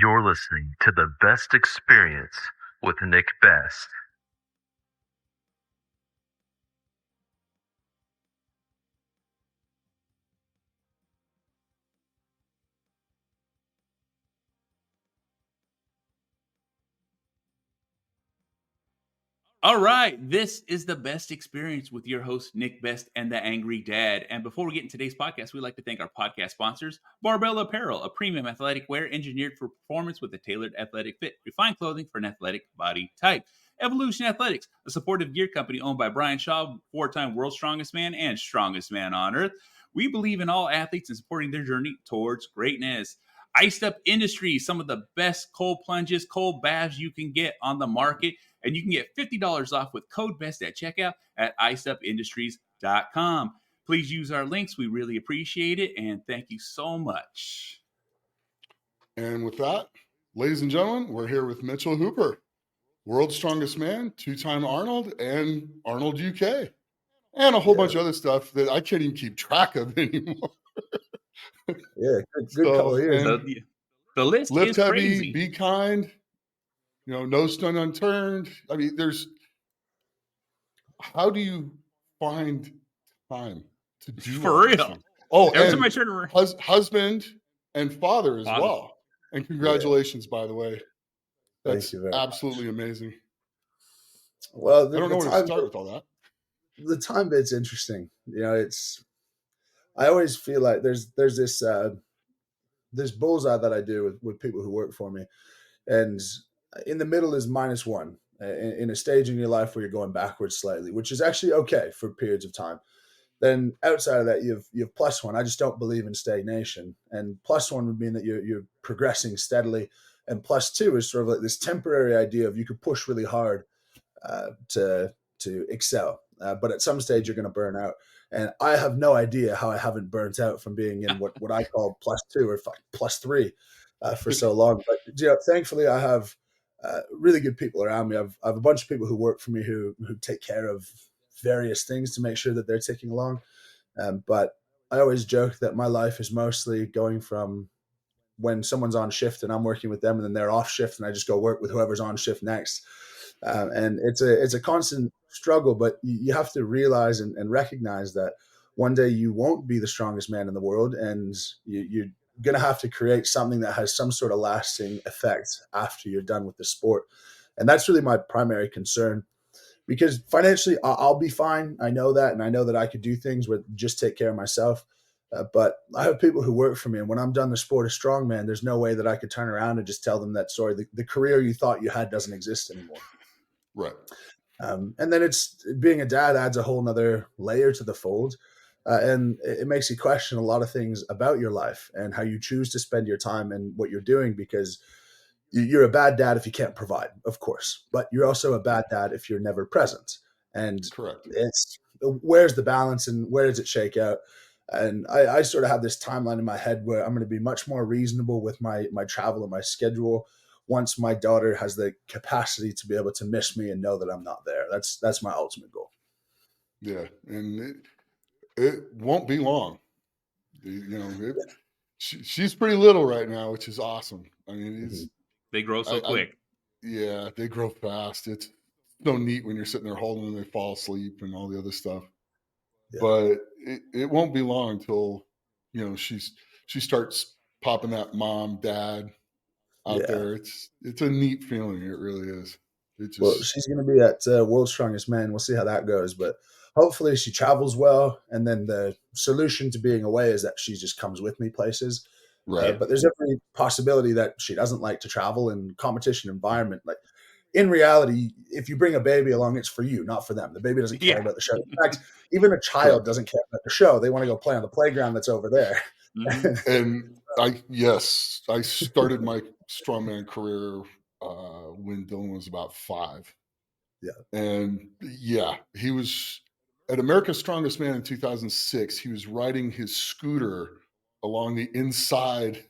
You're listening to The Best Experience with Nick Best. All right, this is The Best Experience with your host, Nick Best and the Angry Dad. And before we get into today's podcast, we'd like to thank our podcast sponsors, Barbell Apparel, a premium athletic wear engineered for performance with a tailored athletic fit, refined clothing for an athletic body type. Evolution Athletics, a supportive gear company owned by Brian Shaw, four-time World's Strongest Man and Strongest Man on Earth. We believe in all athletes and supporting their journey towards greatness. Iced Up Industries, some of the best cold plunges, cold baths you can get on the market. And you can get $50 off with code BEST at checkout at icedupindustries.com. Please use our links. We really appreciate it. And thank you so much. And with that, ladies and gentlemen, we're here with Mitchell Hooper, World's Strongest Man, two-time Arnold, and Arnold UK. And a whole bunch of other stuff that I can't even keep track of anymore. Good couple of years. The list lift is heavy, crazy. Be kind. No stone unturned. I mean, how do you find time to do For real? Things? Oh, every and time I turn around, husband and father as well. And congratulations, by the way. That's absolutely amazing. Well, I don't know where to start with all that. The time bit's interesting. I always feel like there's this bullseye that I do with people who work for me, and in the middle is -1 in a stage in your life where you're going backwards slightly, which is actually okay for periods of time. Then outside of that, you have +1. I just don't believe in stagnation. And +1 would mean that you're progressing steadily. And +2 is sort of like this temporary idea of you could push really hard to excel. But at some stage, you're going to burn out. And I have no idea how I haven't burnt out from being in what I call +2 or +3 for so long. But thankfully, I have really good people around me. I have a bunch of people who work for me who take care of various things to make sure that they're ticking along. But I always joke that my life is mostly going from when someone's on shift and I'm working with them, and then they're off shift and I just go work with whoever's on shift next. And it's a constant struggle, but you have to realize and recognize that one day you won't be the strongest man in the world, and you're going to have to create something that has some sort of lasting effect after you're done with the sport. And that's really my primary concern, because financially I'll be fine. I know that. And I know that I could do things with just take care of myself. But I have people who work for me, and when I'm done the sport of strongman, there's no way that I could turn around and just tell them that, sorry, the career you thought you had doesn't exist anymore. Right. And then it's being a dad adds a whole nother layer to the fold. And it makes you question a lot of things about your life and how you choose to spend your time and what you're doing, because you're a bad dad if you can't provide, of course, but you're also a bad dad if you're never present. And correct. It's where's the balance and where does it shake out? And I sort of have this timeline in my head where I'm going to be much more reasonable with my travel and my schedule once my daughter has the capacity to be able to miss me and know that I'm not there. That's my ultimate goal. Yeah. And it won't be long. She's pretty little right now, which is awesome. I mean, they grow so quick. Yeah, they grow fast. It's so neat when you're sitting there holding them, they fall asleep and all the other stuff. Yeah. But it won't be long until, she starts popping that mom, dad out there. It's a neat feeling. It really is. Well, she's going to be at World's Strongest Man. We'll see how that goes. But hopefully she travels well. And then the solution to being away is that she just comes with me places. Right. But there's every possibility that she doesn't like to travel in competition environment. Like, in reality, if you bring a baby along, it's for you, not for them. The baby doesn't care about the show. In fact, even a child doesn't care about the show. They want to go play on the playground that's over there. Mm-hmm. And I started my strongman career when Dylan was about 5. Yeah. And he was at America's Strongest Man in 2006. He was riding his scooter along the inside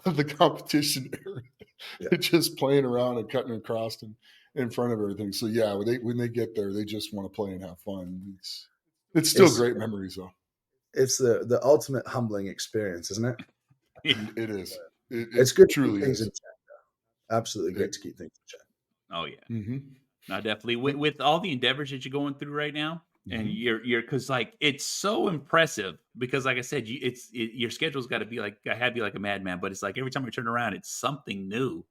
of the competition area, just playing around and cutting across and in front of everything. So when they get there, they just want to play and have fun. It's still great memories though. It's the ultimate humbling experience, isn't it? It is. It's It good to keep truly things in is. check. Absolutely It, great to keep things in check. Oh yeah. mm-hmm, No, definitely. With all the endeavors that you're going through right now, and mm-hmm. you're because like it's so impressive because like I said, your schedule's got to be like I have you like a madman, but it's like every time I turn around, it's something new.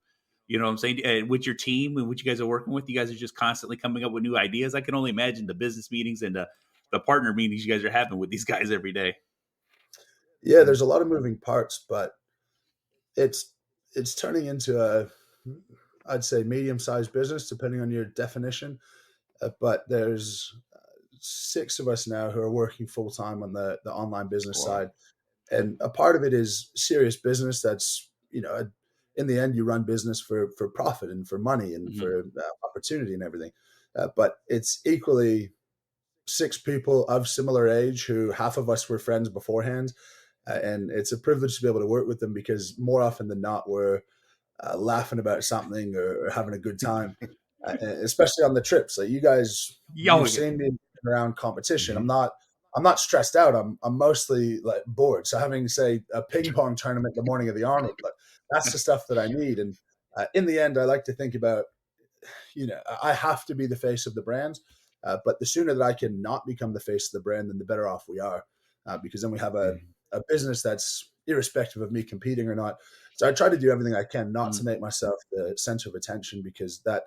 You know what I'm saying? And with your team and what you guys are working with, you guys are just constantly coming up with new ideas. I can only imagine the business meetings and the partner meetings you guys are having with these guys every day. Yeah, there's a lot of moving parts, but it's it's turning into a, I'd say, medium-sized business, depending on your definition. But there's 6 of us now who are working full time on the online business Wow. side, and a part of it is serious business. That's, in the end, you run business for profit and for money and Mhm. for opportunity and everything. But it's equally 6 people of similar age who half of us were friends beforehand, and it's a privilege to be able to work with them because more often than not we're laughing about something or having a good time, especially on the trips. Like you guys, Oh you've yeah. seen me around competition. Mm-hmm. I'm not stressed out. I'm mostly like bored. So having say a ping pong tournament the morning of the Arnold, but that's the stuff that I need. And in the end, I like to think about, I have to be the face of the brand. But the sooner that I can not become the face of the brand, then the better off we are, because then we have a business that's irrespective of me competing or not. So I try to do everything I can not to Mhm. make myself the center of attention, because that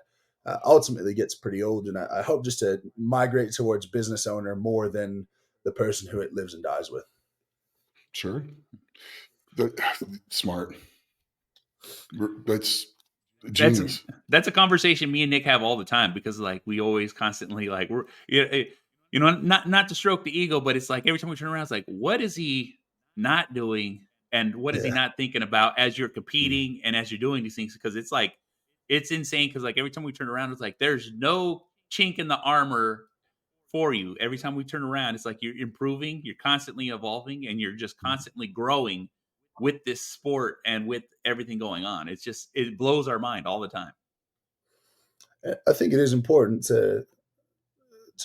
ultimately gets pretty old. And I hope just to migrate towards business owner more than the person who it lives and dies with. Sure. Smart. That's That's genius. that's a conversation me and Nick have all the time because like we always constantly like we're not to stroke the ego, but it's like every time we turn around, it's like what is he not doing and what is he Yeah. not thinking about as you're Mm. competing and as you're doing these things because it's like it's insane because like every time we turn around, it's like there's no chink in the armor for you. Every time we turn around, it's like you're improving, you're constantly evolving, and you're just constantly growing with this sport and with everything going on. It's just it blows our mind all the time. I think it is important to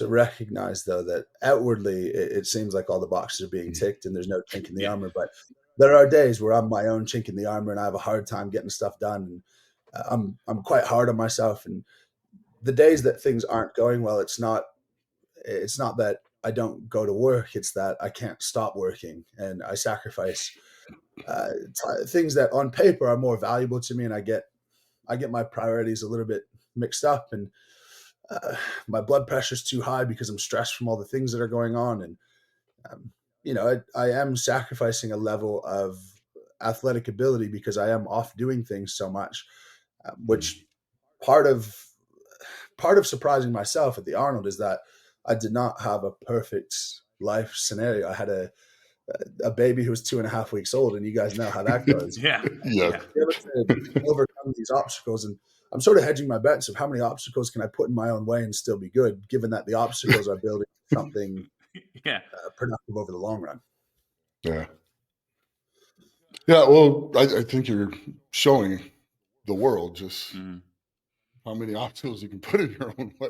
recognize, though, that outwardly it seems like all the boxes are being Mm. ticked and there's no chink in the Yeah. armor. But there are days where I'm my own chink in the armor and I have a hard time getting stuff done. And I'm quite hard on myself. And the days that things aren't going well, it's not that I don't go to work. It's that I can't stop working and I sacrifice things that on paper are more valuable to me, and I get my priorities a little bit mixed up, and uh, my blood pressure's too high because I'm stressed from all the things that are going on. And um, I am sacrificing a level of athletic ability because I am off doing things so much, Mm. which part of part of surprising myself at the Arnold is that I did not have a perfect life scenario. I had a baby who was 2.5 weeks old, and you guys know how that goes. Yeah. Yeah. Yeah. Be able to overcome these obstacles, and I'm sort of hedging my bets of how many obstacles can I put in my own way and still be good, given that the obstacles are building something Yeah. productive over the long run. Yeah. Yeah. Well, I think you're showing the world just Mhm. how many obstacles you can put in your own way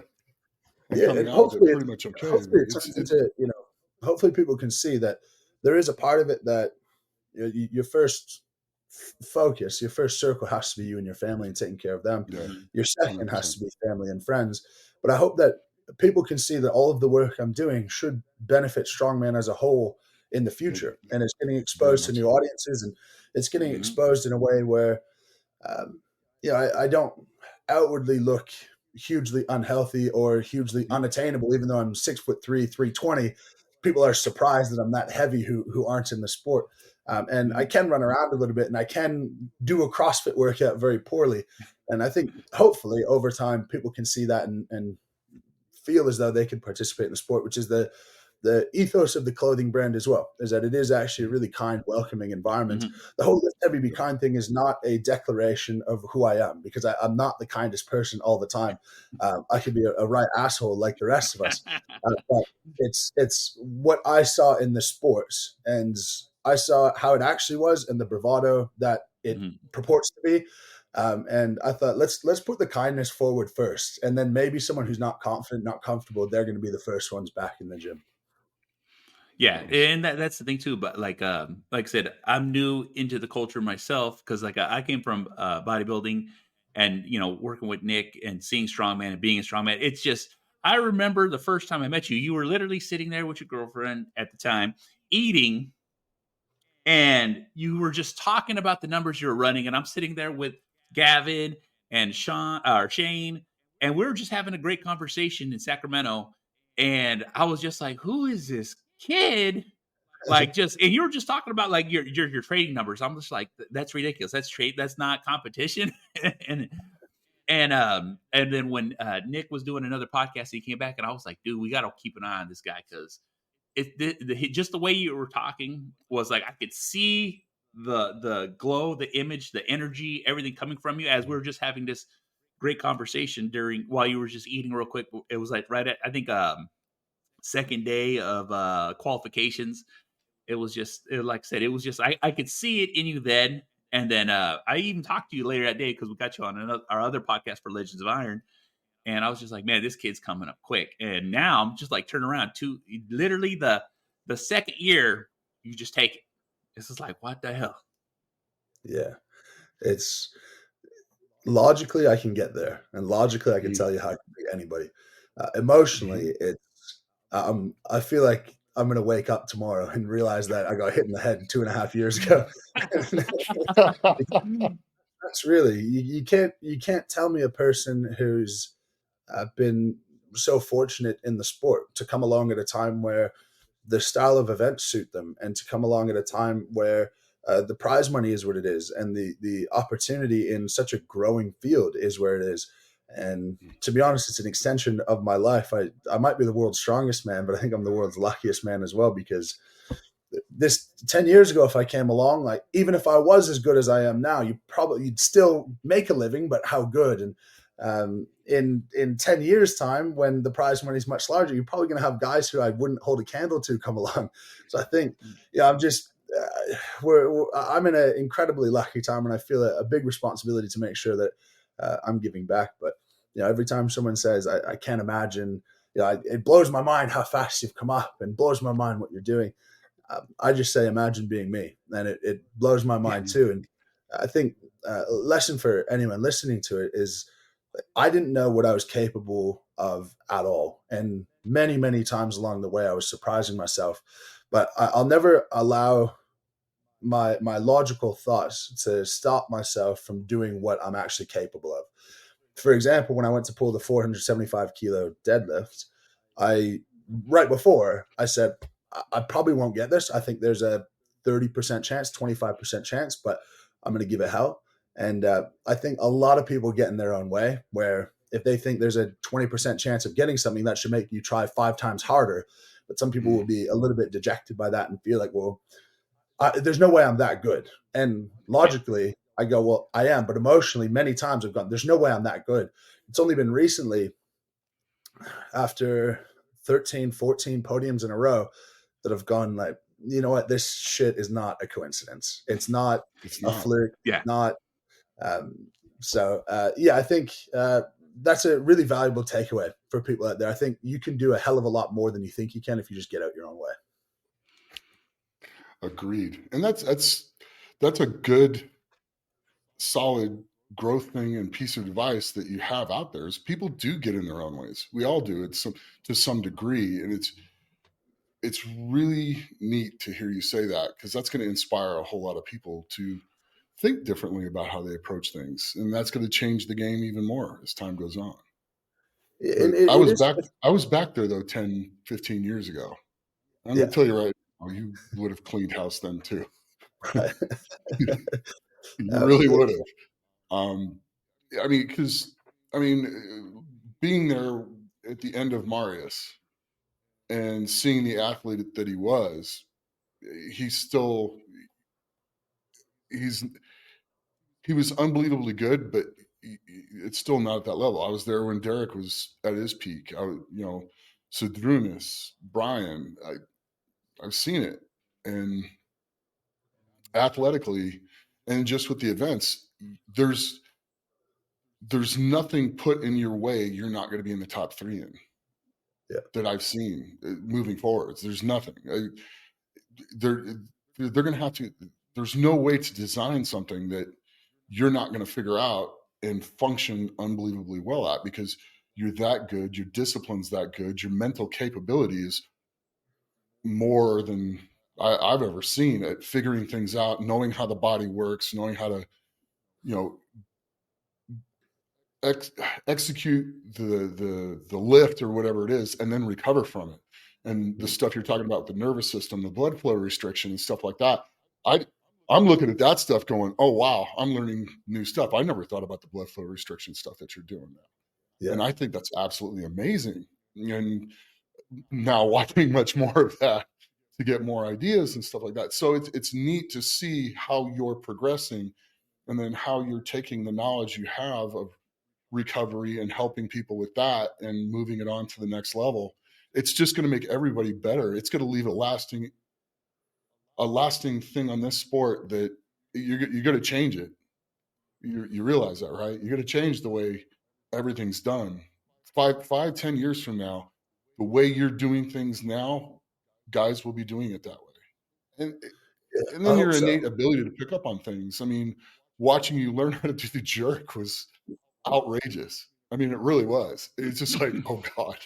and Yeah, coming and out of it pretty much okay. hopefully it It's turns into, hopefully people can see that there is a part of it that, your first focus, your first circle has to be you and your family and taking care of them. yeah, Mhm. Your second has 100%. to be family and friends. But I hope that people can see that all of the work I'm doing should benefit Strongman as a whole in the It, future. And it's getting very exposed to much new so. audiences, and it's getting Mhm. exposed in a way where, um, I don't outwardly look hugely unhealthy or hugely unattainable, even though I'm 6'3", 320. People are surprised that I'm that heavy who aren't in the sport. And I Mhm. can run around a little bit, and I can do a CrossFit workout very poorly. And I think hopefully over time people can see that and feel as though they can participate in the sport, which is the ethos of the clothing brand as well, is that it is actually a really kind, welcoming environment. Mhm. The whole "Lift Heavy, Be Kind" thing is not a declaration of who I am, because I'm not the kindest person all the time. I could be a right asshole like the rest of us, but it's what I saw in the sports, and I saw how it actually was, and the bravado that it Mhm. purports to be. And I thought, let's put the kindness forward first, and then maybe someone who's not confident, not comfortable, they're going to be the first ones back in the gym. Yeah, and that's the thing too. But like I said, I'm new into the culture myself because like I came from bodybuilding, and working with Nick and seeing strongman and being a strongman. It's just I remember the first time I met you. You were literally sitting there with your girlfriend at the time, eating, and you were just talking about the numbers you were running, and I'm sitting there with Gavin and Shane, and we were just having a great conversation in Sacramento. And I was just like, "Who is this kid?" Like, just and you were just talking about like your trading numbers. I'm just like, "That's ridiculous. That's trade. That's not competition." and and then when Nick was doing another podcast, he came back, and I was like, "Dude, we got to keep an eye on this guy because." Just the way you were talking was like I could see the glow, the image, the energy, everything coming from you as we were just having this great conversation during while you were just eating real quick. It was like right at I think second day of qualifications. It was just like I said, it was just I could see it in you then. And then I even talked to you later that day because we got you on our other podcast for Legends of Iron. And I was just like, man, this kid's coming up quick. And now I'm just like turning around to literally the second year, you just take it. This is like, what the hell? Yeah. It's logically I can get there, and logically I can tell you how I can beat anybody. Emotionally, it's I feel like I'm gonna wake up tomorrow and realize that I got hit in the head 2.5 years ago. That's really you can't tell me a person who's been so fortunate in the sport to come along at a time where the style of events suit them, and to come along at a time where the prize money is what it is, and the opportunity in such a growing field is where it is. And to be honest, it's an extension of my life. I might be the world's strongest man, but I think I'm the world's luckiest man as well, because this 10 years ago, if I came along, like even if I was as good as I am now, you'd still make a living, but how good? And in 10 years time, when the prize money is much larger, you're probably going to have guys who I wouldn't hold a candle to come along. So I think, I'm just, I'm in an incredibly lucky time, and I feel a big responsibility to make sure that I'm giving back. But, every time someone says, I can't imagine, it blows my mind how fast you've come up, and blows my mind what you're doing. I just say, imagine being me, and it blows my mind too. And I think a lesson for anyone listening to it is I didn't know what I was capable of at all. And many, many times along the way, I was surprising myself, but I'll never allow my logical thoughts to stop myself from doing what I'm actually capable of. For example, when I went to pull the 475 kilo deadlift, I right before I said, I probably won't get this. I think there's a 30% chance, 25% chance, but I'm going to give it hell. And I think a lot of people get in their own way, where if they think there's a 20% chance of getting something, that should make you try 5 times harder. But some people will be a little bit dejected by that and feel like, well, there's no way I'm that good. And logically, I go, well, I am. But emotionally, many times I've gone, there's no way I'm that good. It's only been recently, after 13, 14 podiums in a row, that have gone like, you know what, this shit is not a coincidence. It's not a fluke. Yeah. Not. I think that's a really valuable takeaway for people out there. I think you can do a hell of a lot more than you think you can if you just get out your own way. Agreed. And that's a good, solid growth thing and piece of advice that you have out there. Is people do get in their own ways. We all do it to some degree, and it's really neat to hear you say that, because that's going to inspire a whole lot of people to think differently about how they approach things, and that's going to change the game even more as time goes on. I was back there though 10, 15 years ago. I'm going to tell you right now, you would have cleaned house then too. You really would have. Being there at the end of Marius and seeing the athlete that he was unbelievably good, but it's still not at that level. I was there when Derek was at his peak. Sadrunas, Brian, I've seen it, and athletically, and just with the events, there's nothing put in your way you're not going to be in the top 3 in. that I've seen moving forwards. There's nothing. They're they're going to have to. There's no way to design something that you're not going to figure out and function unbelievably well at, because you're that good, your discipline's that good, your mental capabilities more than I've ever seen at figuring things out, knowing how the body works, knowing how to, you know, execute the lift or whatever it is, and then recover from it. And the stuff you're talking about, the nervous system, the blood flow restriction, and stuff like that. I'm looking at that stuff, going, "Oh wow, I'm learning new stuff. I never thought about the blood flow restriction stuff that you're doing now." Yeah. And I think that's absolutely amazing. And now watching much more of that to get more ideas and stuff like that. So it's neat to see how you're progressing, and then how you're taking the knowledge you have of recovery and helping people with that and moving it on to the next level. It's just going to make everybody better. It's going to leave a lasting thing on this sport that you're going to change it. You realize that, right? You're going to change the way everything's done. 10 years from now, the way you're doing things now, guys will be doing it that way. And then I your hope so. innate ability to pick up on things. I mean, watching you learn how to do the jerk was outrageous. I mean, it really was. It's just like, oh God,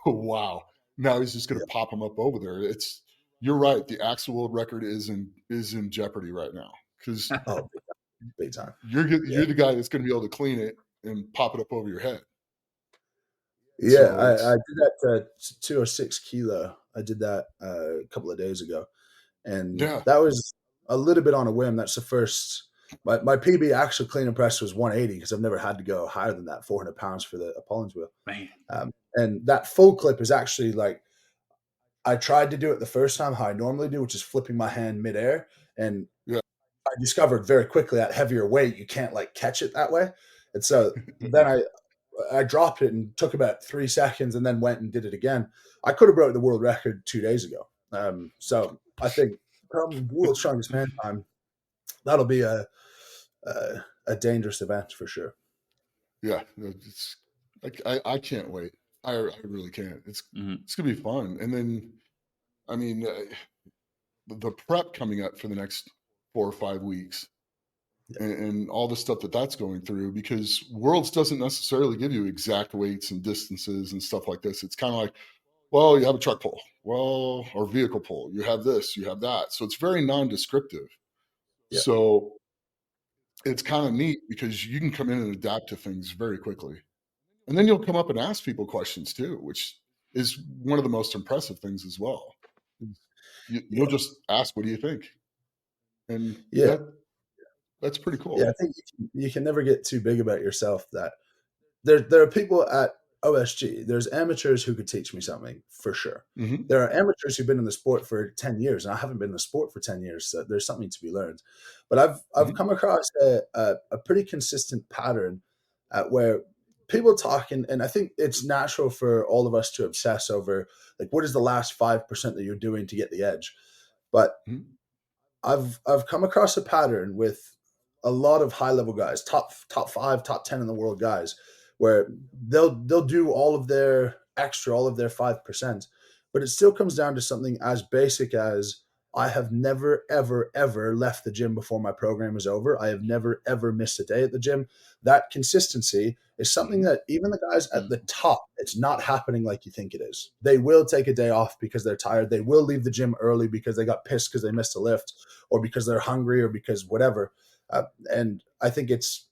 oh, wow. Now he's just going to pop him up over there. You're right. The Axel world record is in jeopardy right now, because Oh, big time. you're the guy that's going to be able to clean it and pop it up over your head. Yeah, So I did that 206 kilo. I did that a couple of days ago, and yeah, that was a little bit on a whim. That's the first. My PB actual clean and press was 180, because I've never had to go higher than that, 400 pounds for the Apollon's wheel. Man. And that full clip is actually like, I tried to do it the first time how I normally do, which is flipping my hand midair, and yeah. I discovered very quickly at heavier weight you can't like catch it that way, and so then I dropped it and took about 3 seconds and then went and did it again. I could have broke the world record 2 days ago. So I think come World's Strongest Man time, that'll be a dangerous event for sure. Yeah, it's like I can't wait. I really can't. It's gonna be fun. And then, I mean, the prep coming up for the next 4 or 5 weeks, and all the stuff that's going through, because Worlds doesn't necessarily give you exact weights and distances and stuff like this. It's kind of like, well, you have a truck pull, well, or vehicle pull. You have this, you have that. So it's very non-descriptive. Yeah. So it's kind of neat, because you can come in and adapt to things very quickly. And then you'll come up and ask people questions too, which is one of the most impressive things as well. You'll just ask, "What do you think?" And Yeah. that's pretty cool. Yeah, I think you can never get too big about yourself. That there are people at OSG. There's amateurs who could teach me something for sure. Mm-hmm. There are amateurs who've been in the sport for 10 years, and I haven't been in the sport for 10 years. So there's something to be learned. But I've come across a pretty consistent pattern where people talk, and I think it's natural for all of us to obsess over like, what is the last 5% that you're doing to get the edge. But Mm-hmm. I've come across a pattern with a lot of high level guys, top 5, top 10 in the world guys, where they'll do all of their extra, all of their 5%, but it still comes down to something as basic as, I have never, ever, ever left the gym before my program is over. I have never, ever missed a day at the gym. That consistency is something that even the guys at the top, it's not happening like you think it is. They will take a day off because they're tired. They will leave the gym early because they got pissed because they missed a lift, or because they're hungry, or because whatever. And I think it's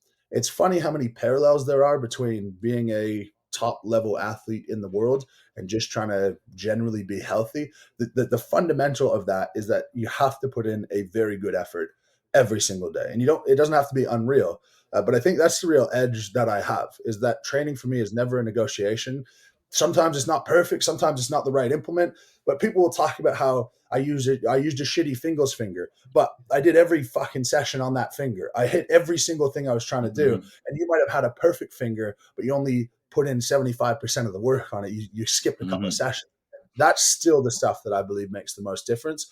funny how many parallels there are between being a top level athlete in the world and just trying to generally be healthy. The fundamental of that is that you have to put in a very good effort every single day, and it doesn't have to be unreal. But I think that's the real edge that I have, is that training for me is never a negotiation. Sometimes it's not perfect. Sometimes it's not the right implement, but people will talk about how I used a shitty Fingles finger, but I did every fucking session on that finger. I hit every single thing I was trying to do. And you might have had a perfect finger, but you only put in 75% of the work on it. You skipped a couple of sessions. That's still the stuff that I believe makes the most difference.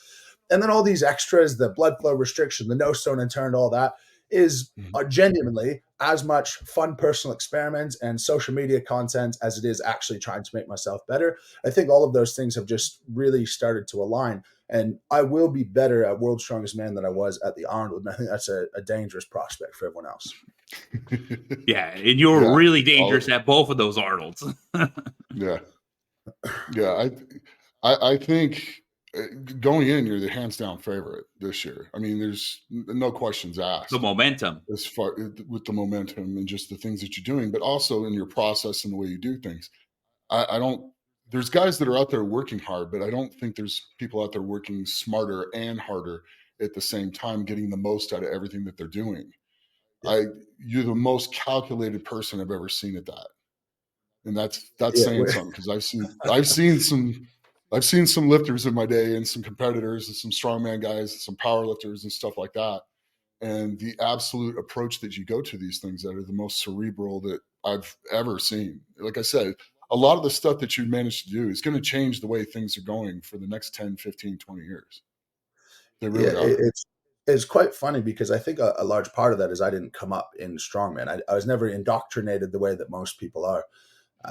And then all these extras, the blood flow restriction, the no stone unturned, all that, is genuinely as much fun personal experiments and social media content as it is actually trying to make myself better. I think all of those things have just really started to align, and I will be better at World's Strongest Man than I was at the Arnold. And I think that's a dangerous prospect for everyone else. Yeah, and you're Yeah, really dangerous at both of those Arnolds. Yeah. I think going in, you're the hands down favorite this year. I mean, there's no questions asked. The momentum, as far with the momentum and just the things that you're doing, but also in your process and the way you do things. I don't. There's guys that are out there working hard, but I don't think there's people out there working smarter and harder at the same time, getting the most out of everything that they're doing. You're the most calculated person I've ever seen at that. And that's saying something, because I've seen some lifters in my day and some competitors and some strongman guys and some power lifters and stuff like that. And the absolute approach that you go to these things that are the most cerebral that I've ever seen. Like I said, a lot of the stuff that you managed to do is going to change the way things are going for the next 10, 15, 20 years. They really are. It's quite funny, because I think a large part of that is I didn't come up in strongman. I was never indoctrinated the way that most people are.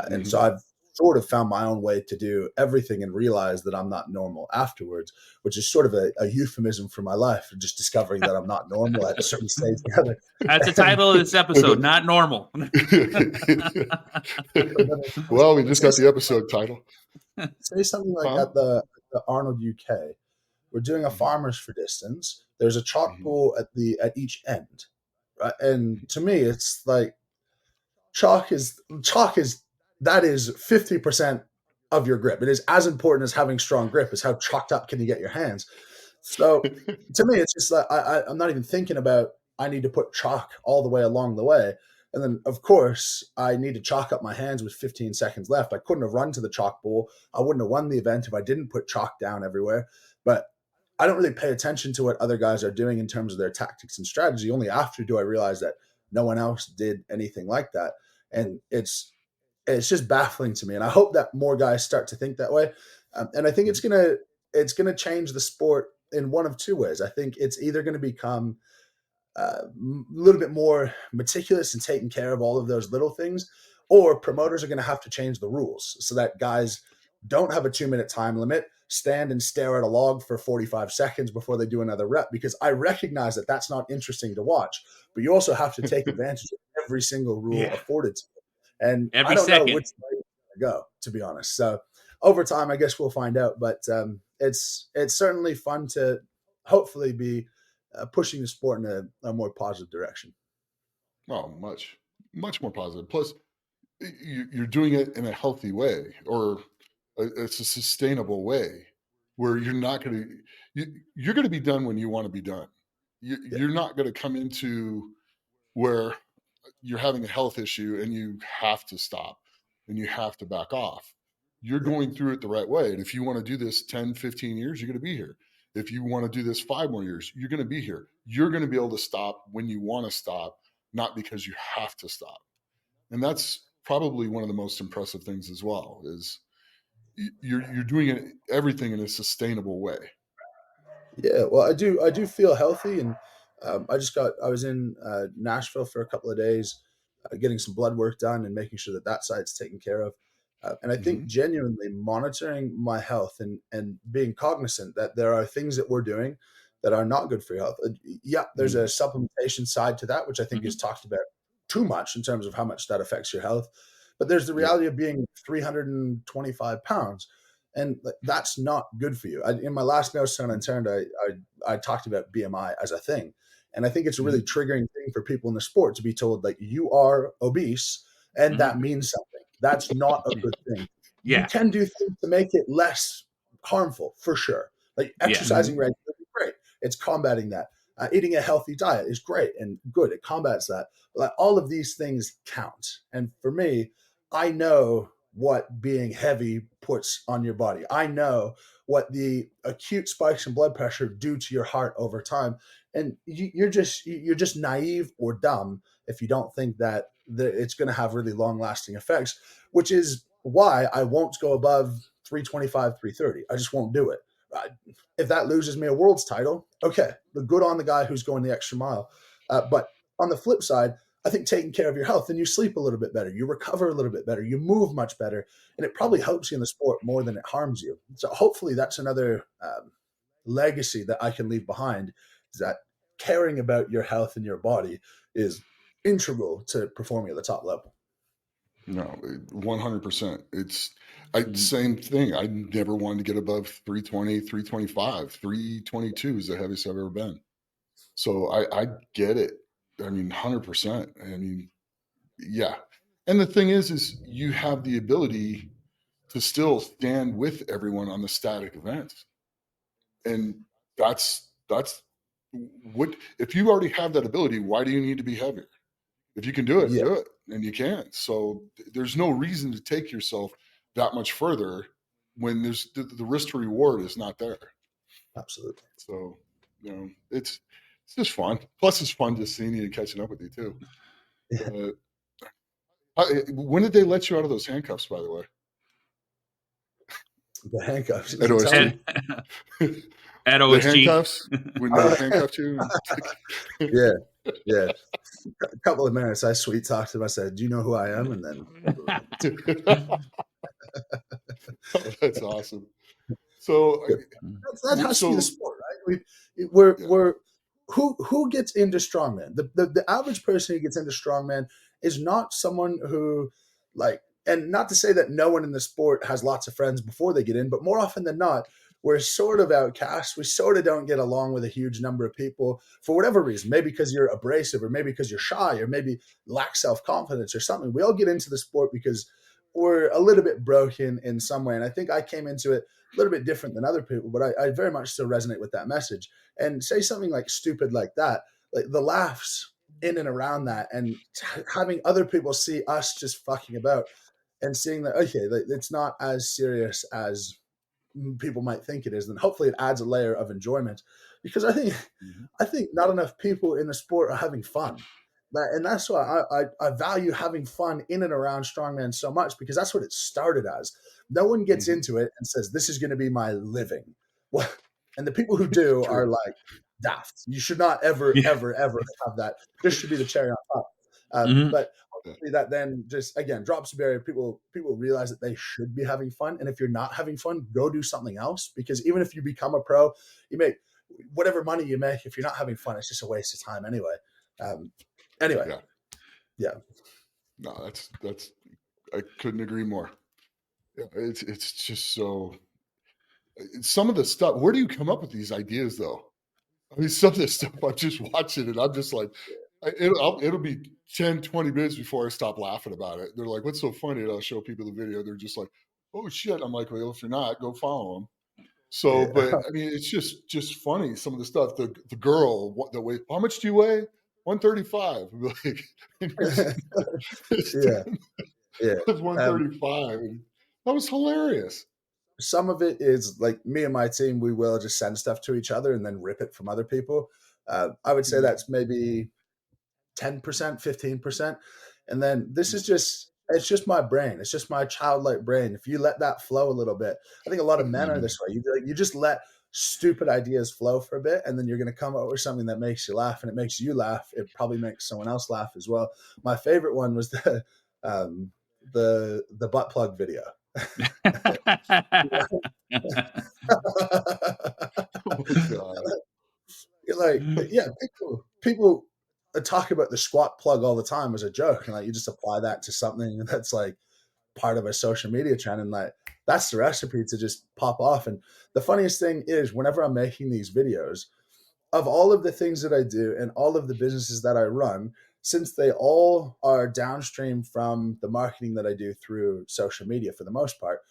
And so I've sort of found my own way to do everything and realize that I'm not normal afterwards, which is sort of a euphemism for my life, just discovering that I'm not normal at a certain stage. That's the title of this episode, Not Normal. Well, we just got the episode title. Say something like at the Arnold UK, we're doing a farmers for distance. There's a chalk ball at each end, right? And to me, it's like chalk is that is 50% of your grip. It is as important as having strong grip as how chalked up can you get your hands. So to me, it's just like I'm not even thinking about I need to put chalk all the way along the way. And then, of course, I need to chalk up my hands with 15 seconds left. I couldn't have run to the chalk ball. I wouldn't have won the event if I didn't put chalk down everywhere. But I don't really pay attention to what other guys are doing in terms of their tactics and strategy. Only after do I realize that no one else did anything like that. And it's just baffling to me. And I hope that more guys start to think that way. And I think it's gonna change the sport in one of two ways. I think it's either going to become a little bit more meticulous and taking care of all of those little things, or promoters are going to have to change the rules so that guys don't have a 2-minute time limit, stand and stare at a log for 45 seconds before they do another rep, because I recognize that that's not interesting to watch, but you also have to take advantage of every single rule afforded to you. And I don't know which way it's going to go, to be honest. So over time, I guess we'll find out, but it's certainly fun to hopefully be pushing the sport in a more positive direction. Oh, much more positive. Plus, you're doing it in a healthy way, or it's a sustainable way, where you're not going to you're going to be done when you want to be done. You're not going to come into where you're having a health issue and you have to stop and you have to back off. You're going through it the right way. And if you want to do this 10, 15 years, you're going to be here. If you want to do this 5 more years, you're going to be here. You're going to be able to stop when you want to stop, not because you have to stop. And that's probably one of the most impressive things as well, is you're doing everything in a sustainable way. Yeah, well, I do feel healthy, and I was in Nashville for a couple of days, getting some blood work done and making sure that side's taken care of. And I think genuinely monitoring my health and being cognizant that there are things that we're doing that are not good for your health. Yeah, there's a supplementation side to that, which I think is talked about too much in terms of how much that affects your health. But there's the reality of being 325 pounds. And that's not good for you. In my last No Stone Unturned, I talked about BMI as a thing. And I think it's a really triggering thing for people in the sport to be told, like, you are obese and that means something. That's not a good thing. Yeah. You can do things to make it less harmful, for sure. Like exercising regularly is great. It's combating that. Eating a healthy diet is great and good. It combats that. But like, all of these things count. And for me, I know what being heavy puts on your body. I know what the acute spikes in blood pressure do to your heart over time. And you're just naive or dumb if you don't think that it's going to have really long lasting effects, which is why I won't go above 325, 330. I just won't do it. If that loses me a world's title, okay, but good on the guy who's going the extra mile. But on the flip side, I think taking care of your health, then you sleep a little bit better, you recover a little bit better, you move much better, and it probably helps you in the sport more than it harms you. So hopefully that's another legacy that I can leave behind, is that caring about your health and your body is integral to performing at the top level. No, 100%. Same thing. I never wanted to get above 320, 325, 322 is the heaviest I've ever been. So I get it. I mean, 100%. I mean, yeah. And the thing is you have the ability to still stand with everyone on the static events. And that's what, if you already have that ability, why do you need to be heavier? If you can do it, Yeah, do it. And you can. So there's no reason to take yourself that much further when there's the risk to reward is not there. absolutely. So, it's just fun. Plus it's fun just seeing you and catching up with you too. Yeah. When did they let you out of those handcuffs, by the way? The handcuffs. At OSG. At The OSG. handcuffs when they handcuffed you. Yeah. A couple of minutes, I sweet talked him. I said, "Do you know who I am?" And then Oh, that's awesome. So that has to be the sport, right? We're who gets into strongman? The average person who gets into strongman is not someone who, like, and not to say that no one in the sport has lots of friends before they get in, but more often than not, we're sort of outcast. We sort of don't get along with a huge number of people for whatever reason. Maybe because you're abrasive, or maybe because you're shy, or maybe lack self-confidence or something. We all get into the sport because we're a little bit broken in some way. And I think I came into it a little bit different than other people, but I very much still resonate with that message. And say something like stupid like that, like the laughs in and around that, and having other people see us just fucking about and seeing that, okay, it's not as serious as people might think it is, then hopefully it adds a layer of enjoyment. Because I think not enough people in the sport are having fun. And that's why I value having fun in and around strongman so much, because that's what it started as. No one gets into it and says, this is going to be my living. Well, and the people who do are like daft. You should not ever have that. This should be the cherry on top. But hopefully that then just, again, drops a barrier. People realize that they should be having fun. And if you're not having fun, go do something else. Because even if you become a pro, you make whatever money you make. If you're not having fun, it's just a waste of time anyway. Yeah. No, that's I couldn't agree more. Yeah, it's just so, some of the stuff, where do you come up with these ideas though? I mean, some of this stuff I'm just watching and I'm just like, it'll be 10, 20 minutes before I stop laughing about it. They're like, what's so funny? And I'll show people the video. They're just like, oh shit. I'm like, well, if you're not, go follow them. So, but I mean, it's just funny. Some of the stuff, the girl, the weight, how much do you weigh? 135. Like, Yeah. It was 135. And that was hilarious. Some of it is like me and my team, we will just send stuff to each other and then rip it from other people. I would say that's maybe 10%, 15%. And then it's just my brain. It's just my childlike brain. If you let that flow a little bit, I think a lot of men are this way. You just let stupid ideas flow for a bit, and then you're going to come up with something that makes you laugh, and it makes you laugh. It probably makes someone else laugh as well. My favorite one was the butt plug video. Like, yeah, people talk about the squat plug all the time as a joke, and like you just apply that to something that's like part of a social media trend, and like that's the recipe to just pop off. And the funniest thing is, whenever I'm making these videos, of all of the things that I do and all of the businesses that I run, since they all are downstream from the marketing that I do through social media for the most part,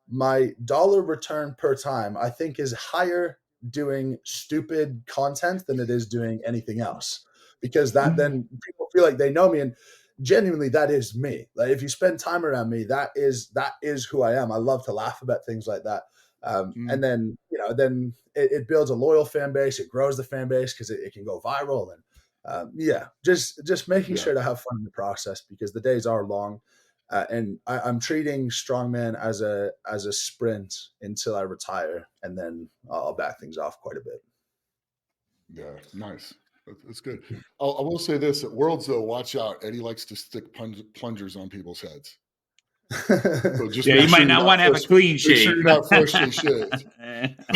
my dollar return per time, I think, is higher doing stupid content than it is doing anything else, because that then people feel like they know me, and genuinely that is me. Like, if you spend time around me, that is who I am. I love to laugh about things like that. And then, then it builds a loyal fan base. It grows the fan base because it can go viral. And just making sure to have fun in the process, because the days are long. And I'm treating strongman as a sprint until I retire, and then I'll back things off quite a bit. Yeah, nice. That's good. I will say this: at Worlds, though, watch out. Eddie likes to stick plungers on people's heads. So just Yeah, make you sure might you're not want to have a fresh, clean make shave. sure you're not freshly shaved,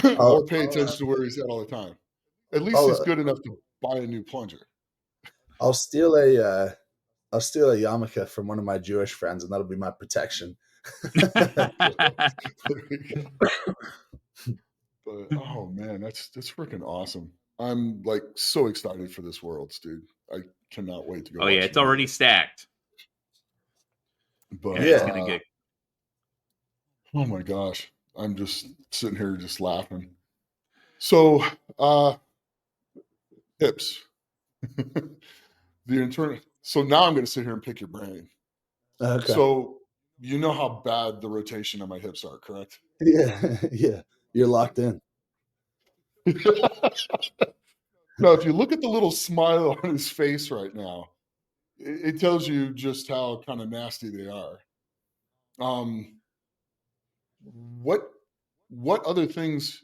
Oh, or pay attention to where he's at all the time. At least I'll, he's good enough to buy a new plunger. I'll steal a yarmulke from one of my Jewish friends, and that'll be my protection. But oh man, that's freaking awesome. I'm like so excited for this Worlds, dude. I cannot wait to go. Oh yeah, it's already stacked. But Yeah, it's gonna get. Oh my gosh, I'm just sitting here just laughing. So, hips. The internal. So now I'm going to sit here and pick your brain. Okay. So you know how bad the rotation on my hips are, correct? Yeah. You're locked in. Now, if you look at the little smile on his face right now, it tells you just how kind of nasty they are. What other things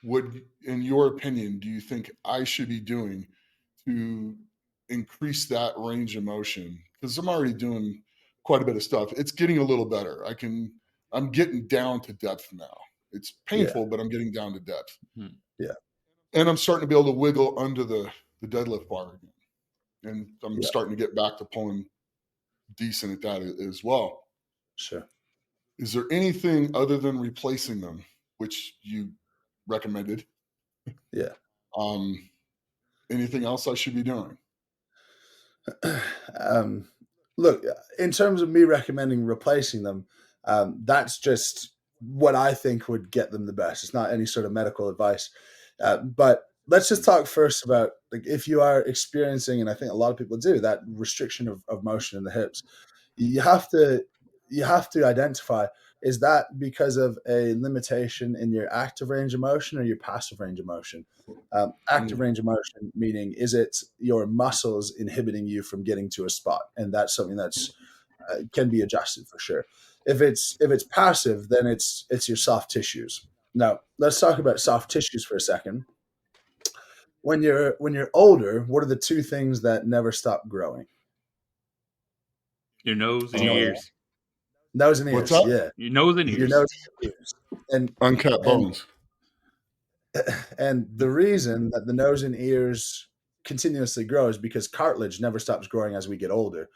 would, in your opinion, do you think I should be doing to increase that range of motion? Because I'm already doing quite a bit of stuff. It's getting a little better. I'm getting down to depth now. It's painful, but I'm getting down to depth. Yeah. And I'm starting to be able to wiggle under the deadlift bar again. And I'm starting to get back to pulling decent at that as well. Sure. Is there anything other than replacing them, which you recommended? Yeah. Anything else I should be doing? Look, in terms of me recommending replacing them, that's just what I think would get them the best. It's not any sort of medical advice. But let's just talk first about, like, if you are experiencing, and I think a lot of people do, that restriction of motion in the hips, you have to identify, is that because of a limitation in your active range of motion or your passive range of motion? Active range of motion, meaning, is it your muscles inhibiting you from getting to a spot? And that's something that's can be adjusted for sure. If it's passive, then it's your soft tissues. Now, let's talk about soft tissues for a second. When you're older, what are the two things that never stop growing? Your nose and your ears. Nose and What's ears, up? yeah. Your nose and ears. Your nose and ears. And uncut bones. And the reason that the nose and ears continuously grow is because cartilage never stops growing as we get older.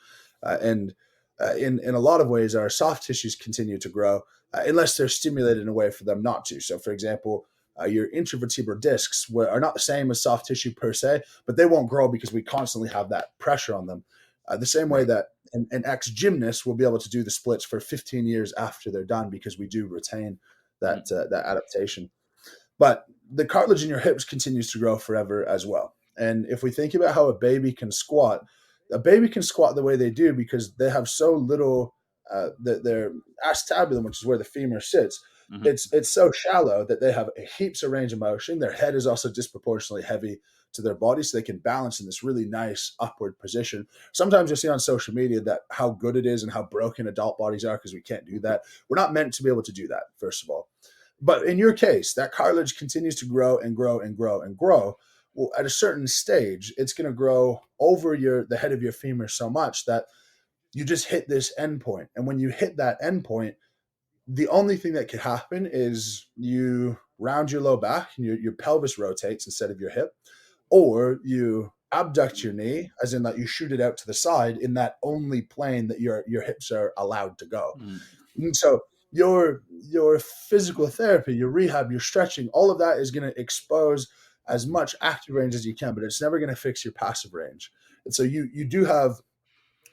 In a lot of ways, our soft tissues continue to grow unless they're stimulated in a way for them not to. So, for example, your intervertebral discs are not the same as soft tissue per se, but they won't grow because we constantly have that pressure on them. The same way that an ex-gymnast will be able to do the splits for 15 years after they're done, because we do retain that adaptation. But the cartilage in your hips continues to grow forever as well. And if we think about how a baby can squat the way they do because they have so little, their acetabulum, which is where the femur sits, it's so shallow that they have heaps of range of motion. Their head is also disproportionately heavy to their body, so they can balance in this really nice upward position. Sometimes you'll see on social media that how good it is and how broken adult bodies are because we can't do that. We're not meant to be able to do that, first of all. But in your case, that cartilage continues to grow and grow and grow and grow. Well, at a certain stage, it's going to grow over the head of your femur so much that you just hit this endpoint. And when you hit that endpoint, the only thing that could happen is you round your low back and your pelvis rotates instead of your hip, or you abduct your knee, as in that you shoot it out to the side in that only plane that your hips are allowed to go. And so your physical therapy, your rehab, your stretching, all of that is going to expose as much active range as you can, but it's never going to fix your passive range. And so you do have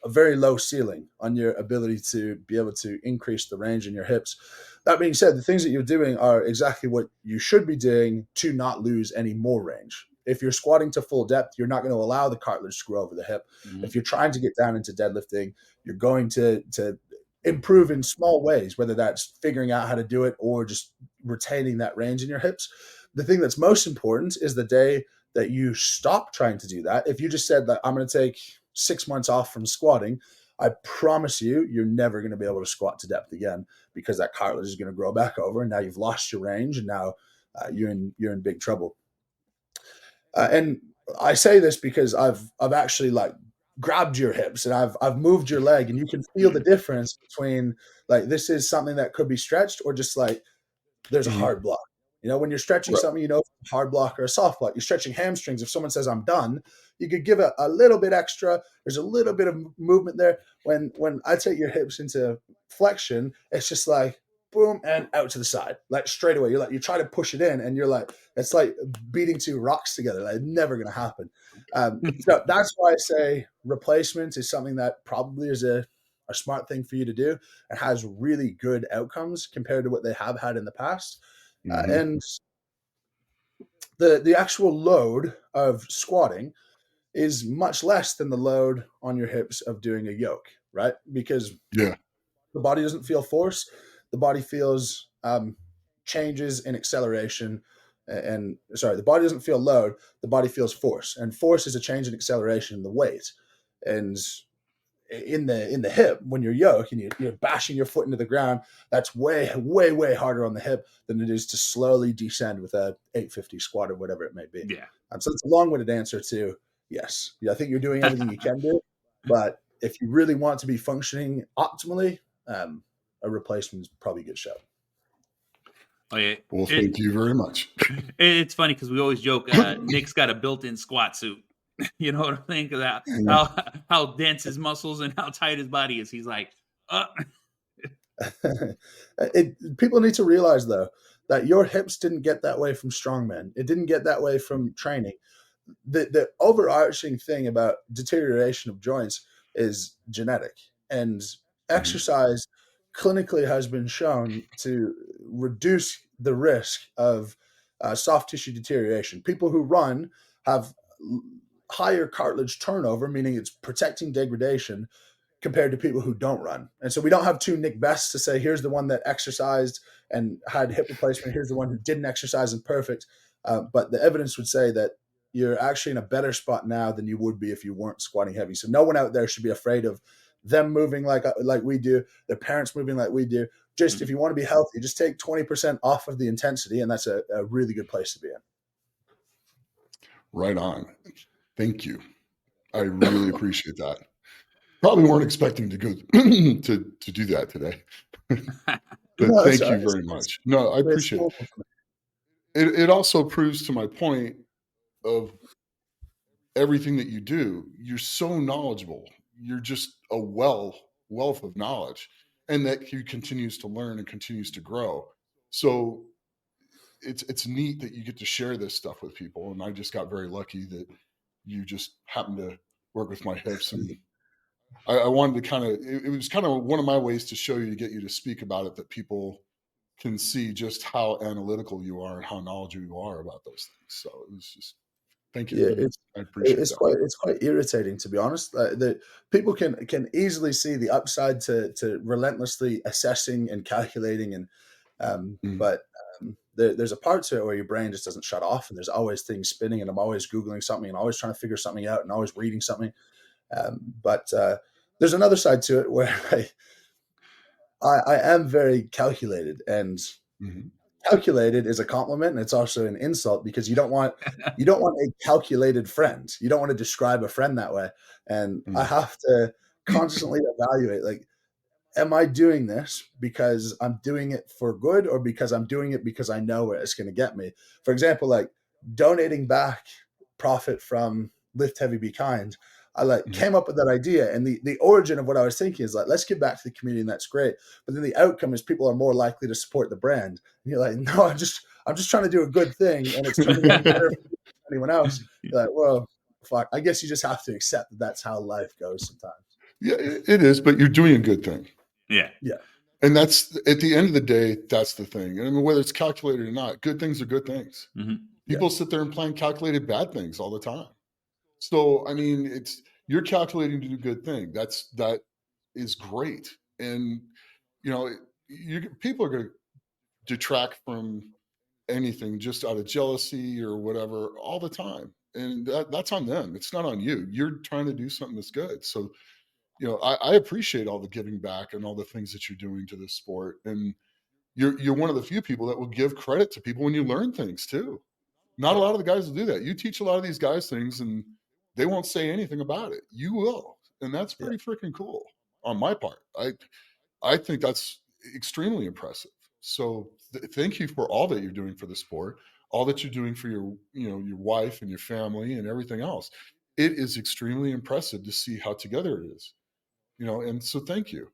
a very low ceiling on your ability to be able to increase the range in your hips. That being said, the things that you're doing are exactly what you should be doing to not lose any more range. If you're squatting to full depth, you're not going to allow the cartilage to grow over the hip. If you're trying to get down into deadlifting, you're going to improve in small ways, whether that's figuring out how to do it or just retaining that range in your hips. The thing that's most important is the day that you stop trying to do that. If you just said that I'm going to take 6 months off from squatting, I promise you're never going to be able to squat to depth again, because that cartilage is going to grow back over, and now you've lost your range, and now you're in big trouble. And I say this because I've actually like grabbed your hips and I've moved your leg, and you can feel the difference between like this is something that could be stretched or just like there's a hard block. You know, when you're stretching Right. something, you know, a hard block or a soft block. You're stretching hamstrings. If someone says I'm done, you could give it a little bit extra. There's a little bit of movement there. When I take your hips into flexion, it's just like boom and out to the side, like straight away. You're like you try to push it in, and you're like it's like beating two rocks together. Like, it's never going to happen. So that's why I say replacement is something that probably is a smart thing for you to do and has really good outcomes compared to what they have had in the past. And the actual load of squatting is much less than the load on your hips of doing a yoke, right? Because Yeah. the body doesn't feel force. The body feels changes in acceleration. And sorry, the body doesn't feel load. The body feels force. And force is a change in acceleration in the weight. And in the hip, when you're yoke and you're bashing your foot into the ground, that's way harder on the hip than it is to slowly descend with a 850 squat or whatever it may be. Yeah. So it's a long-winded answer to yes. Yeah, I think you're doing everything you can do, but if you really want to be functioning optimally, a replacement is probably a good shout. Oh yeah. Well, thank you very much. It's funny because we always joke Nick's got a built-in squat suit. You know what I think of that? How dense his muscles and how tight his body is. He's like, People need to realize though that your hips didn't get that way from strongman. It didn't get that way from training. The overarching thing about deterioration of joints is genetic, and exercise clinically has been shown to reduce the risk of soft tissue deterioration. People who run have higher cartilage turnover, meaning it's protecting degradation compared to people who don't run. And so we don't have two Nick Bests to say, here's the one that exercised and had hip replacement. Here's the one who didn't exercise and perfect. But the evidence would say that you're actually in a better spot now than you would be if you weren't squatting heavy. So no one out there should be afraid of them moving like we do, their parents moving like we do. Just if you want to be healthy, just take 20% off of the intensity, and that's a really good place to be in. Right on. Thank you. I really appreciate that. Probably weren't expecting to go to do that today. But No, thank sorry. you very much. No, I appreciate it. It also proves to my point of everything that you do. You're so knowledgeable. You're just a wealth of knowledge, and that he continues to learn and continues to grow. So it's neat that you get to share this stuff with people. And I just got very lucky that you just happened to work with my hips, and I wanted to it was kind of one of my ways to show you, to get you to speak about it, that people can see just how analytical you are and how knowledgeable you are about those things. So it was just, thank you. Yeah, I appreciate it's that. it's quite irritating, to be honest. That people can easily see the upside to relentlessly assessing and calculating, and but there's a part to it where your brain just doesn't shut off, and there's always things spinning, and I'm always googling something and always trying to figure something out and always reading something. But there's another side to it where I am very calculated, and calculated is a compliment, and it's also an insult, because you don't want a calculated friend. You don't want to describe a friend that way. And I have to constantly evaluate, like, am I doing this because I'm doing it for good, or because I'm doing it because I know where it's going to get me? For example, like donating back profit from Lift Heavy Be Kind. I came up with that idea, and the origin of what I was thinking is like, let's give back to the community, and that's great. But then the outcome is people are more likely to support the brand. And you're like, no, I'm just trying to do a good thing, and it's turning out better for anyone else. You're like, well, fuck. I guess you just have to accept that that's how life goes sometimes. Yeah, it is, but you're doing a good thing. Yeah. And that's, at the end of the day, that's the thing. I mean, whether it's calculated or not, good things are good things. People sit there and plan calculated bad things all the time. So, I mean, you're calculating to do a good thing. That is great. And, you know, people are going to detract from anything just out of jealousy or whatever all the time. And that's on them. It's not on you. You're trying to do something that's good. So, you know, I appreciate all the giving back and all the things that you're doing to this sport. And you're one of the few people that will give credit to people when you learn things too. Not a lot of the guys will do that. You teach a lot of these guys things and they won't say anything about it. You will. And that's Yeah. pretty freaking cool on my part. I think that's extremely impressive. So thank you for all that you're doing for the sport, all that you're doing for your, your wife and your family and everything else. It is extremely impressive to see how together it is, and so thank you.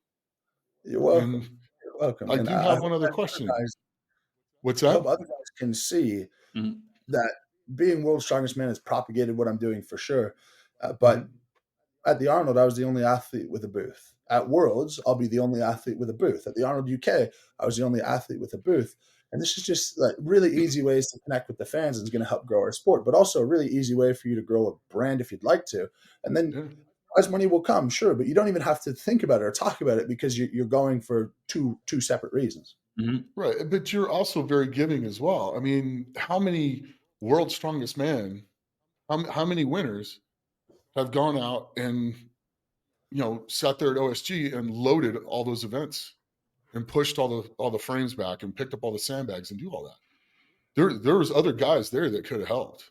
You're welcome. And You're welcome. I And do I have hope one other that question. other guys, What's I that? hope other guys can see Mhm. that being world's strongest man has propagated what I'm doing for sure. But at the Arnold, I was the only athlete with a booth. At Worlds, I'll be the only athlete with a booth. At the Arnold UK, I was the only athlete with a booth. And this is just like really easy ways to connect with the fans and it's going to help grow our sport, but also a really easy way for you to grow a brand if you'd like to. And then Yeah. prize money will come, sure, but you don't even have to think about it or talk about it because you're going for two separate reasons. Mhm. Right. But you're also very giving as well. I mean, how many world's strongest men, how many winners have gone out and, sat there at OSG and loaded all those events and pushed all the frames back and picked up all the sandbags and do all that? There was other guys there that could have helped,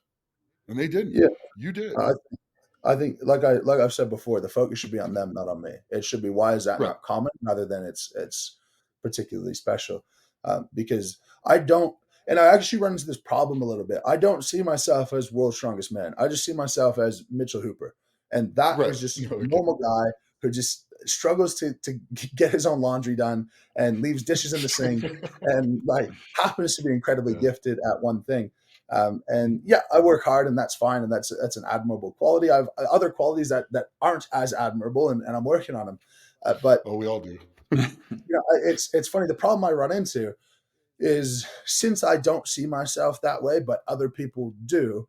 and they didn't. Yeah, You did. I think, like I've said before, the focus should be on them, not on me. It should be why is that Right. not common, rather than it's particularly special. Because I don't, and I actually run into this problem a little bit. I don't see myself as world's strongest man. I just see myself as Mitchell Hooper, and that Right. is just No, a okay. normal guy who just struggles to get his own laundry done and leaves dishes in the sink, and like happens to be incredibly Yeah. gifted at one thing. And yeah, I work hard, and that's fine, and that's an admirable quality. I've other qualities that aren't as admirable, and I'm working on them. But Oh, we all do. it's funny. The problem I run into is since I don't see myself that way, but other people do,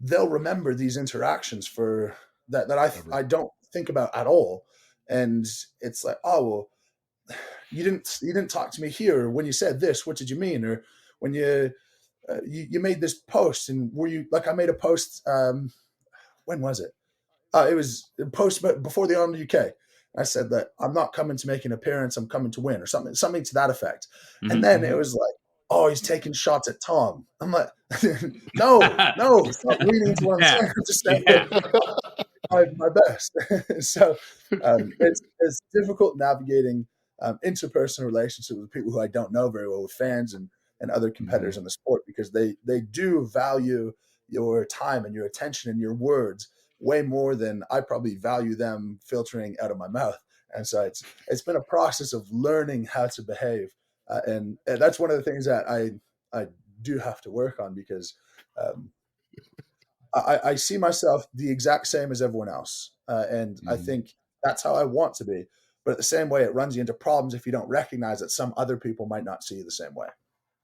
they'll remember these interactions for that Ever. I don't think about at all, and it's like, oh well, you didn't talk to me here when you said this. What did you mean? Or when you made this post, and were you like, I made a post, when was it? It was a post before the Arnold UK. I said that I'm not coming to make an appearance, I'm coming to win, or something to that effect. And then it was like, oh, he's taking shots at Tom. I'm like, no, stop reading into what I'm saying. I'm just saying my best. So it's difficult navigating interpersonal relationships with people who I don't know very well, with fans and other competitors in the sport, because they do value your time and your attention and your words way more than I probably value them filtering out of my mouth. And so it's been a process of learning how to behave, and that's one of the things that I do have to work on, because um, I see myself the exact same as everyone else, and I think that's how I want to be. But at the same way, it runs you into problems if you don't recognize that some other people might not see you the same way.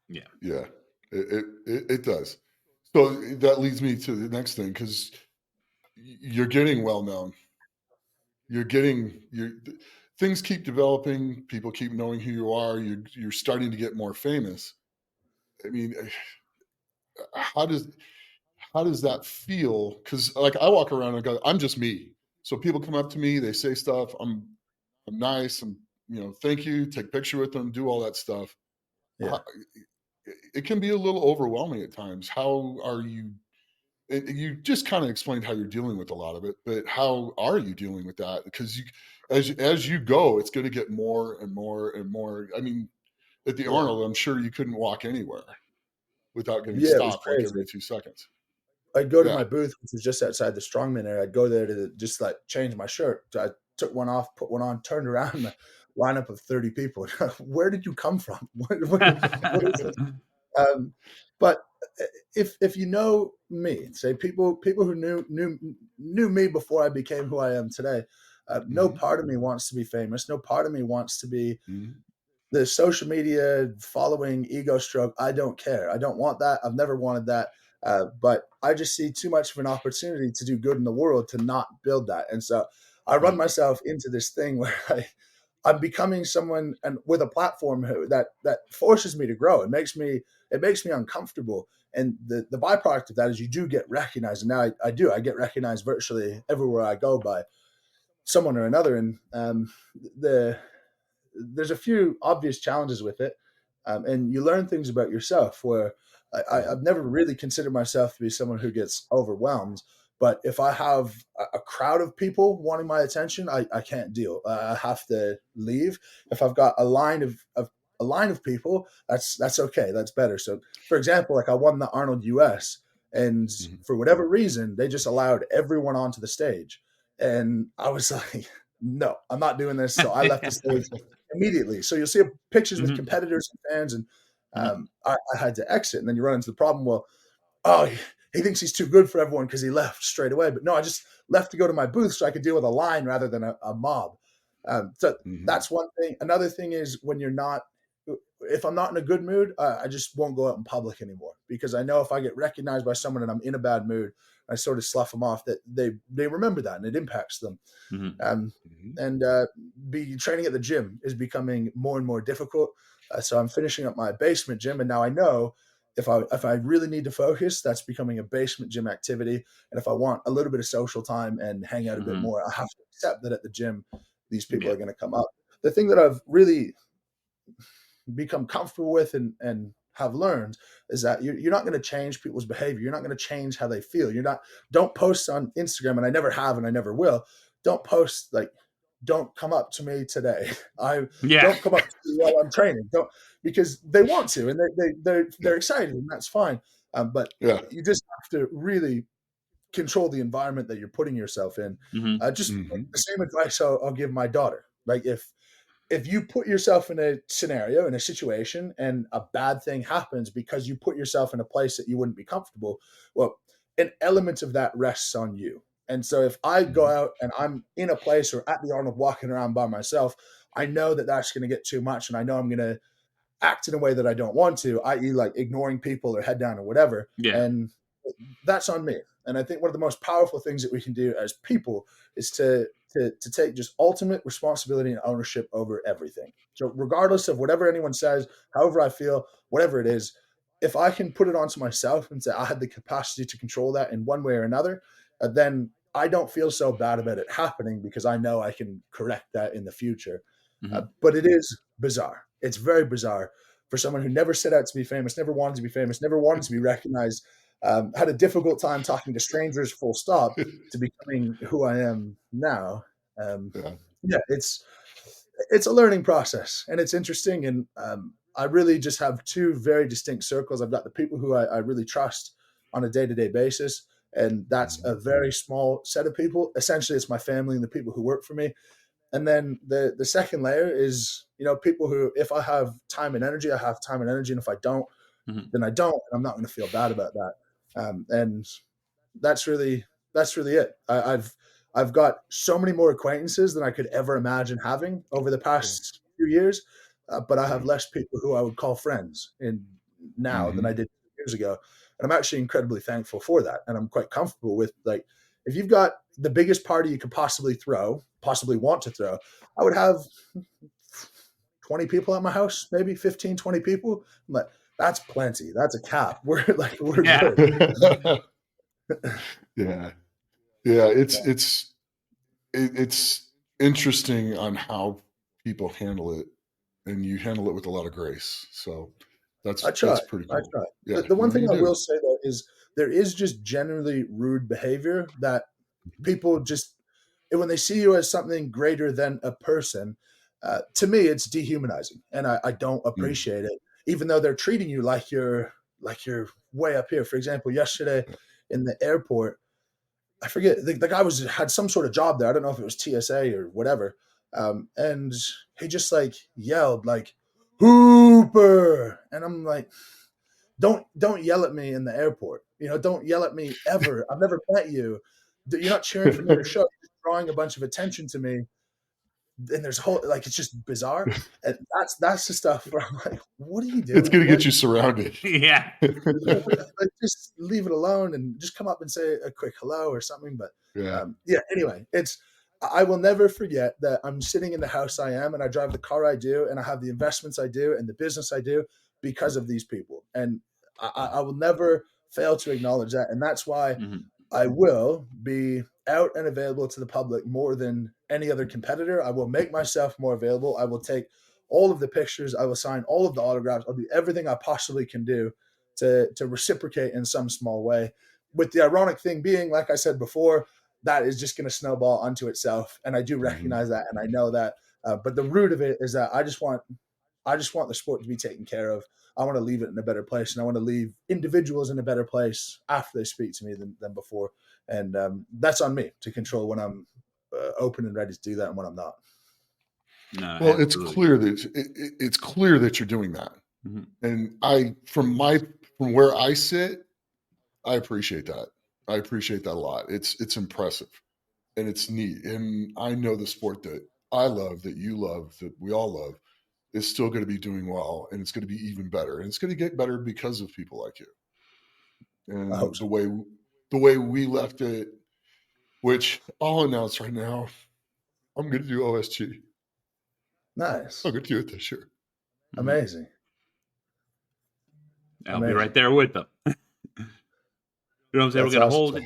Yeah, it does. So that leads me to the next thing, because you're getting well known. Things keep developing. People keep knowing who you are. You're starting to get more famous. I mean, how does that feel? Because like I walk around and go, I'm just me. So people come up to me, they say stuff. I'm nice. Thank you. Take a picture with them. Do all that stuff. Yeah. It can be a little overwhelming at times. How are you? You just kind of explained how you're dealing with a lot of it, but how are you dealing with that? Because as you go, it's going to get more and more and more. I mean, at the Yeah. Arnold, I'm sure you couldn't walk anywhere without getting Yeah, it was stopped like crazy. every 2 seconds. I'd go to Yeah. my booth, which was just outside the strongman area. I'd go there to just like change my shirt. So I took one off, put one on, turned around, and a lineup of 30 people. Where did you come from? What is this? But if you know me, say people who knew me before I became who I am today, no part of me wants to be famous. No part of me wants to be the social media following ego stroke. I don't care. I don't want that. I've never wanted that. But I just see too much of an opportunity to do good in the world to not build that. And so I run Right. myself into this thing where I'm becoming someone and with a platform that forces me to grow. It makes me uncomfortable. And the byproduct of that is you do get recognized. And now I get recognized virtually everywhere I go by someone or another. And there's a few obvious challenges with it. And you learn things about yourself where I've never really considered myself to be someone who gets overwhelmed. But if I have a crowd of people wanting my attention, I can't deal. I have to leave. If I've got a line of people, that's okay. That's better. So, for example, like I won the Arnold US, and for whatever reason, they just allowed everyone onto the stage, and I was like, no, I'm not doing this. So I left the stage immediately. So you'll see pictures with competitors and fans, and I had to exit. And then you run into the problem. Well, oh, he thinks he's too good for everyone because he left straight away. But no, I just left to go to my booth so I could deal with a line rather than a mob. So that's one thing. Another thing is when you're not, if I'm not in a good mood, I just won't go out in public anymore, because I know if I get recognized by someone and I'm in a bad mood, I sort of slough them off, that they remember that and it impacts them. And be training at the gym is becoming more and more difficult. So I'm finishing up my basement gym, and now I know if I really need to focus, that's becoming a basement gym activity. And if I want a little bit of social time and hang out a bit more, I have to accept that at the gym, these people are going to come up. The thing that I've really become comfortable with and have learned is that you're not going to change people's behavior. You're not going to change how they feel. Don't post on Instagram, and I never have, and I never will. Don't post like, don't come up to me today. Don't come up to me while I'm training. Don't, because they want to, and they're excited, and that's fine. But you just have to really control the environment that you're putting yourself in. Just the same advice I'll give my daughter. Like if you put yourself in a scenario, in a situation, and a bad thing happens because you put yourself in a place that you wouldn't be comfortable, well, an element of that rests on you. And so if I go out and I'm in a place or at the Arnold walking around by myself, I know that that's going to get too much, and I know I'm going to act in a way that I don't want to, i.e. like ignoring people or head down or whatever. And that's on me. And I think one of the most powerful things that we can do as people is to take just ultimate responsibility and ownership over everything. So regardless of whatever anyone says, however I feel, whatever it is, if I can put it onto myself and say I had the capacity to control that in one way or another, then I don't feel so bad about it happening, because I know I can correct that in the future. But it is bizarre. It's very bizarre for someone who never set out to be famous, never wanted to be famous, never wanted to be recognized, had a difficult time talking to strangers, full stop, to becoming who I am now. It's a learning process, and it's interesting. And I really just have two very distinct circles. I've got the people who I really trust on a day-to-day basis, and that's a very small set of people. Essentially, it's my family and the people who work for me. And then the second layer is, people who, if I have time and energy, I have time and energy. And if I don't, then I don't, and I'm not going to feel bad about that. And that's really it. I've got so many more acquaintances than I could ever imagine having over the past few years. But I have less people who I would call friends now than I did years ago. And I'm actually incredibly thankful for that. And I'm quite comfortable with, like, if you've got the biggest party you could possibly want to throw, I would have 20 people at my house, maybe 15, 20 people. I'm like, that's plenty. That's a cap. We're good. Yeah. It's interesting on how people handle it, and you handle it with a lot of grace. So that's pretty cool. I try. Yeah, the one thing I will say, though, is there is just generally rude behavior that people just, when they see you as something greater than a person, to me, it's dehumanizing, and I don't appreciate it, even though they're treating you like you're way up here. For example, yesterday in the airport, I forget, the guy had some sort of job there. I don't know if it was TSA or whatever. And he just like yelled like, "Hooper." And I'm like, don't yell at me in the airport. Don't yell at me ever. I've never met you. You're not cheering for me to show. You're drawing a bunch of attention to me. And there's it's just bizarre. And that's the stuff where I'm like, what are you doing? It's going to get you surrounded. Like, just leave it alone and just come up and say a quick hello or something. But anyway, I will never forget that I'm sitting in the house I am, and I drive the car I do, and I have the investments I do and the business I do because of these people. And I will never fail to acknowledge that. And that's why I will be out and available to the public more than any other competitor. I will make myself more available. I will take all of the pictures. I will sign all of the autographs. I'll do everything I possibly can do to reciprocate in some small way. With the ironic thing being, like I said before, that is just going to snowball onto itself, and I do recognize that, and I know that. But the root of it is that I just want the sport to be taken care of. I want to leave it in a better place, and I want to leave individuals in a better place after they speak to me than before. And that's on me to control when I'm open and ready to do that and when I'm not. No, Well, absolutely. it's clear that you're doing that, and from where I sit, I appreciate that. I appreciate that a lot. It's impressive, and it's neat. And I know the sport that I love, that you love, that we all love, is still going to be doing well, and it's going to be even better, and it's going to get better because of people like you. And I hope so. the way we left it, which I'll announce right now, I'm going to do OSG. Nice. I'm going to do it this year. Amazing. I'll be right there with them. You know what I'm saying? We're going to hold it.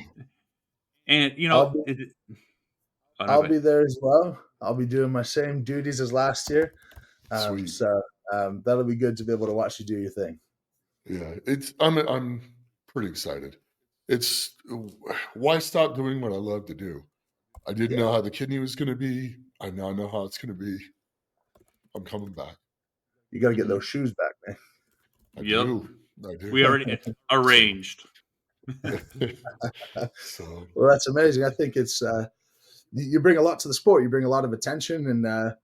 And, you know, I'll be there as well. I'll be doing my same duties as last year. Sweet. So that'll be good to be able to watch you do your thing. Yeah, I'm pretty excited. It's why stop doing what I love to do? I didn't know how the kidney was going to be. I now know how it's going to be. I'm coming back. You got to get those shoes back, man. I do. We already arranged. So, well, that's amazing. I think it's you bring a lot to the sport. You bring a lot of attention, and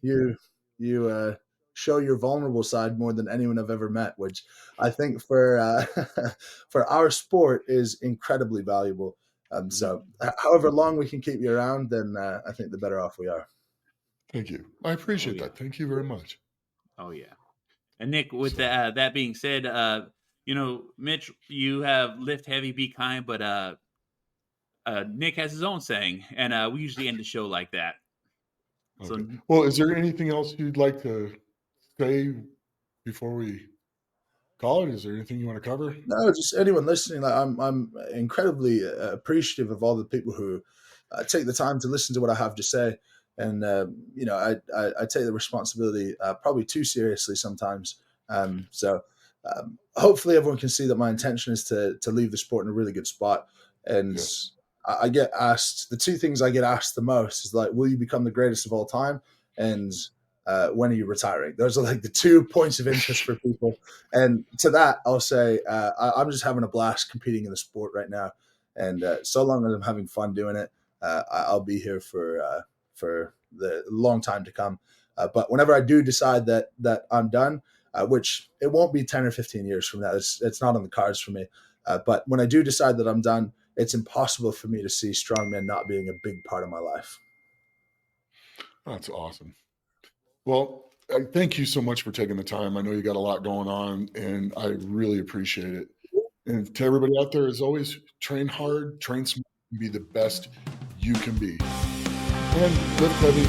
you show your vulnerable side more than anyone I've ever met, which I think for for our sport is incredibly valuable. So, however long we can keep you around, then I think the better off we are. Thank you. I appreciate that. Thank you very much. Oh yeah. And Nick, with that being said, you know, Mitch, you have lift heavy, be kind, but Nick has his own saying, and we usually end the show like that. Okay. So, well, is there anything else you'd like to say before we call it? Is there anything you want to cover? No, just anyone listening. Like, I'm incredibly appreciative of all the people who take the time to listen to what I have to say. And you know, I take the responsibility probably too seriously sometimes. So hopefully everyone can see that my intention is to leave the sport in a really good spot. And I get asked, the two things I get asked the most is like, will you become the greatest of all time? And when are you retiring? Those are like the 2 points of interest for people. And to that, I'll say I'm just having a blast competing in the sport right now. And so long as I'm having fun doing it, I'll be here for the long time to come. But whenever I do decide that I'm done, which it won't be 10 or 15 years from now, it's not on the cards for me. But when I do decide that I'm done, it's impossible for me to see strongman not being a big part of my life. That's awesome. Well, thank you so much for taking the time. I know you got a lot going on, and I really appreciate it. And to everybody out there, as always, train hard, train smart, and be the best you can be. And lift heavy,